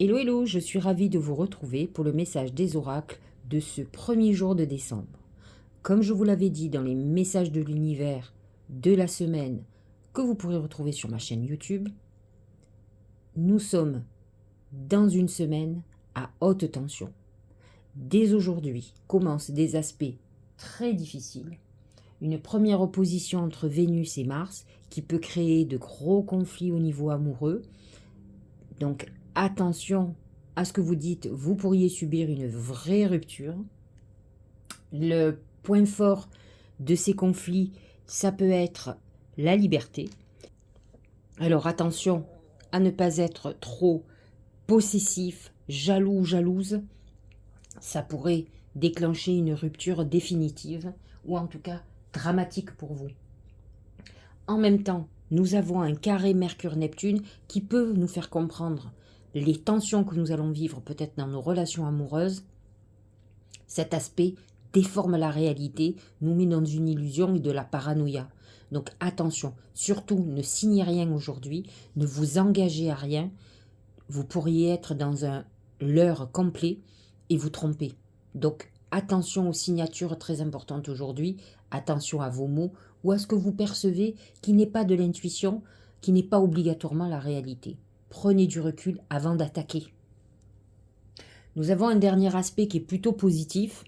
Hello hello, je suis ravie de vous retrouver pour le message des oracles de ce premier jour de décembre. Comme je vous l'avais dit dans les messages de l'univers de la semaine que vous pourrez retrouver sur ma chaîne YouTube, nous sommes dans une semaine à haute tension. Dès aujourd'hui commencent des aspects très difficiles. Une première opposition entre Vénus et Mars qui peut créer de gros conflits au niveau amoureux. Donc attention à ce que vous dites, vous pourriez subir une vraie rupture. Le point fort de ces conflits, ça peut être la liberté. Alors attention à ne pas être trop possessif, jaloux ou jalouse. Ça pourrait déclencher une rupture définitive ou en tout cas dramatique pour vous. En même temps, nous avons un carré Mercure-Neptune qui peut nous faire comprendre les tensions que nous allons vivre peut-être dans nos relations amoureuses. Cet aspect déforme la réalité, nous met dans une illusion et de la paranoïa. Donc attention, surtout ne signez rien aujourd'hui, ne vous engagez à rien. Vous pourriez être dans un leurre complet et vous tromper. Donc attention aux signatures très importantes aujourd'hui, attention à vos mots ou à ce que vous percevez qui n'est pas de l'intuition, qui n'est pas obligatoirement la réalité. Prenez du recul avant d'attaquer. Nous avons un dernier aspect qui est plutôt positif,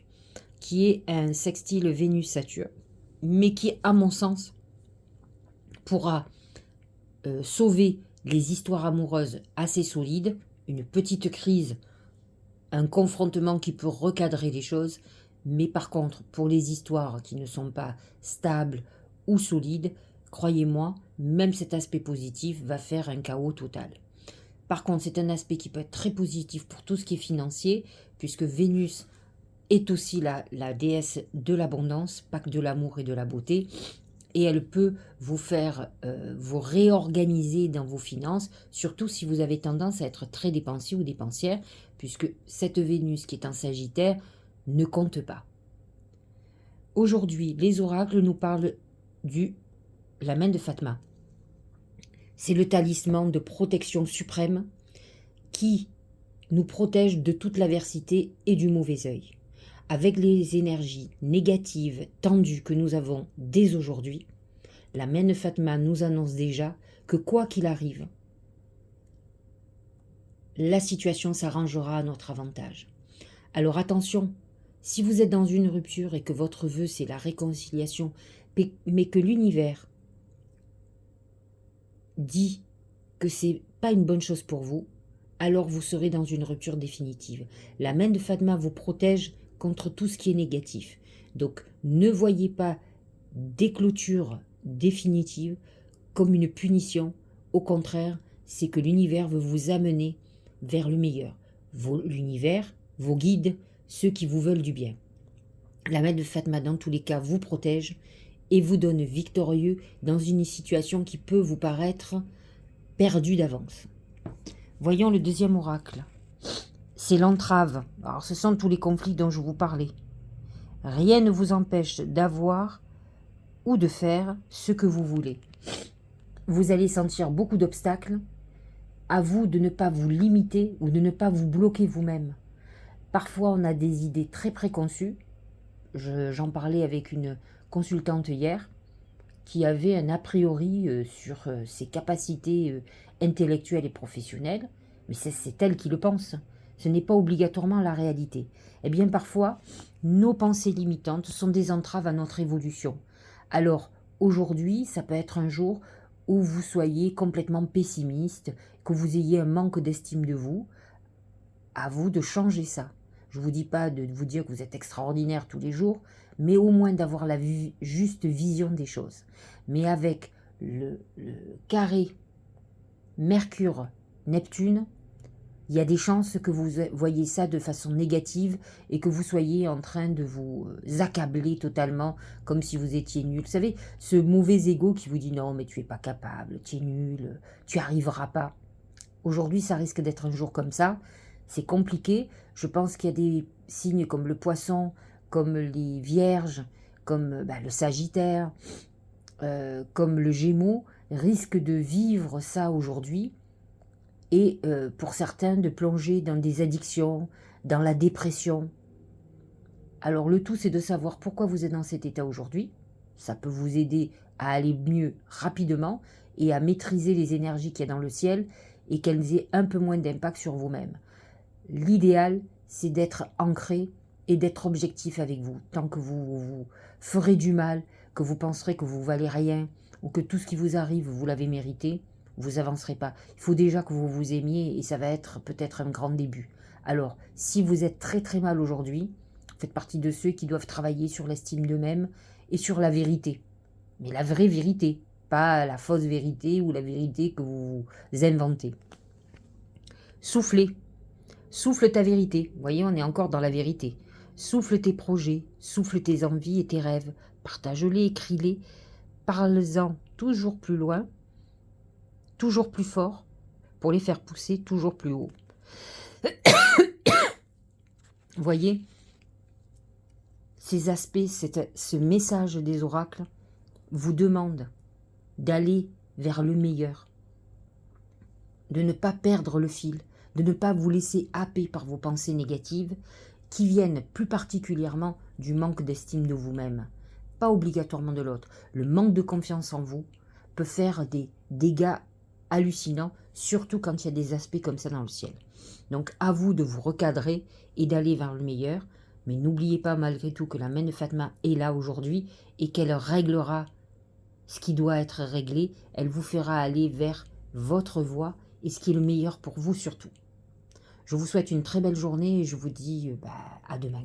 qui est un sextile Vénus-Saturne, mais qui, à mon sens, pourra sauver les histoires amoureuses assez solides, une petite crise, un confrontement qui peut recadrer les choses, mais par contre, pour les histoires qui ne sont pas stables ou solides, croyez-moi, même cet aspect positif va faire un chaos total. Par contre, c'est un aspect qui peut être très positif pour tout ce qui est financier, puisque Vénus est aussi la déesse de l'abondance, pas que de l'amour et de la beauté, et elle peut vous faire vous réorganiser dans vos finances, surtout si vous avez tendance à être très dépensier ou dépensière, puisque cette Vénus qui est en Sagittaire ne compte pas. Aujourd'hui, les oracles nous parlent la main de Fatma. C'est le talisman de protection suprême qui nous protège de toute l'adversité et du mauvais œil. Avec les énergies négatives, tendues que nous avons dès aujourd'hui, la main de Fatma nous annonce déjà que quoi qu'il arrive, la situation s'arrangera à notre avantage. Alors attention, si vous êtes dans une rupture et que votre vœu c'est la réconciliation, mais que l'univers dit que c'est pas une bonne chose pour vous, alors vous serez dans une rupture définitive. La main de Fatma vous protège contre tout ce qui est négatif. Donc ne voyez pas des clôtures définitives comme une punition. Au contraire, c'est que l'univers veut vous amener vers le meilleur. L'univers, vos guides, ceux qui vous veulent du bien. La main de Fatma, dans tous les cas, vous protège et vous donne victorieux dans une situation qui peut vous paraître perdue d'avance. Voyons le deuxième oracle. C'est l'entrave. Alors, ce sont tous les conflits dont je vous parlais. Rien ne vous empêche d'avoir ou de faire ce que vous voulez. Vous allez sentir beaucoup d'obstacles. À vous de ne pas vous limiter ou de ne pas vous bloquer vous-même. Parfois, on a des idées très préconçues. J'en parlais avec une consultante hier qui avait un a priori sur ses capacités intellectuelles et professionnelles, mais c'est elle qui le pense. Ce n'est pas obligatoirement la réalité. Eh bien, parfois, nos pensées limitantes sont des entraves à notre évolution. Alors, aujourd'hui, ça peut être un jour où vous soyez complètement pessimiste, que vous ayez un manque d'estime de vous. À vous de changer ça. Je ne vous dis pas de vous dire que vous êtes extraordinaire tous les jours, mais au moins d'avoir la juste vision des choses. Mais avec le carré Mercure-Neptune, il y a des chances que vous voyez ça de façon négative et que vous soyez en train de vous accabler totalement comme si vous étiez nul. Vous savez, ce mauvais ego qui vous dit non mais tu n'es pas capable, tu es nul, tu n'y arriveras pas. Aujourd'hui, ça risque d'être un jour comme ça. C'est compliqué. Je pense qu'il y a des signes comme le poisson, comme les vierges, comme le sagittaire, comme le gémeaux, risquent de vivre ça aujourd'hui. et pour certains de plonger dans des addictions, dans la dépression. Alors le tout, c'est de savoir pourquoi vous êtes dans cet état aujourd'hui. Ça peut vous aider à aller mieux rapidement et à maîtriser les énergies qu'il y a dans le ciel et qu'elles aient un peu moins d'impact sur vous-même. L'idéal, c'est d'être ancré et d'être objectif avec vous. Tant que vous ferez du mal, que vous penserez que vous valez rien ou que tout ce qui vous arrive, vous l'avez mérité, vous avancerez pas. Il faut déjà que vous vous aimiez et ça va être peut-être un grand début. Alors, si vous êtes très très mal aujourd'hui, faites partie de ceux qui doivent travailler sur l'estime d'eux-mêmes et sur la vérité. Mais la vraie vérité, pas la fausse vérité ou la vérité que vous inventez. Soufflez. Souffle ta vérité. Vous voyez, on est encore dans la vérité. Souffle tes projets, souffle tes envies et tes rêves. Partage-les, écris-les. Parle-en toujours plus loin, toujours plus fort, pour les faire pousser toujours plus haut. Vous voyez, ces aspects, ce message des oracles vous demande d'aller vers le meilleur, de ne pas perdre le fil, de ne pas vous laisser happer par vos pensées négatives qui viennent plus particulièrement du manque d'estime de vous-même, pas obligatoirement de l'autre. Le manque de confiance en vous peut faire des dégâts hallucinants, surtout quand il y a des aspects comme ça dans le ciel. Donc à vous de vous recadrer et d'aller vers le meilleur, mais n'oubliez pas malgré tout que la main de Fatma est là aujourd'hui et qu'elle réglera ce qui doit être réglé, elle vous fera aller vers votre voie et ce qui est le meilleur pour vous surtout. Je vous souhaite une très belle journée et je vous dis à demain.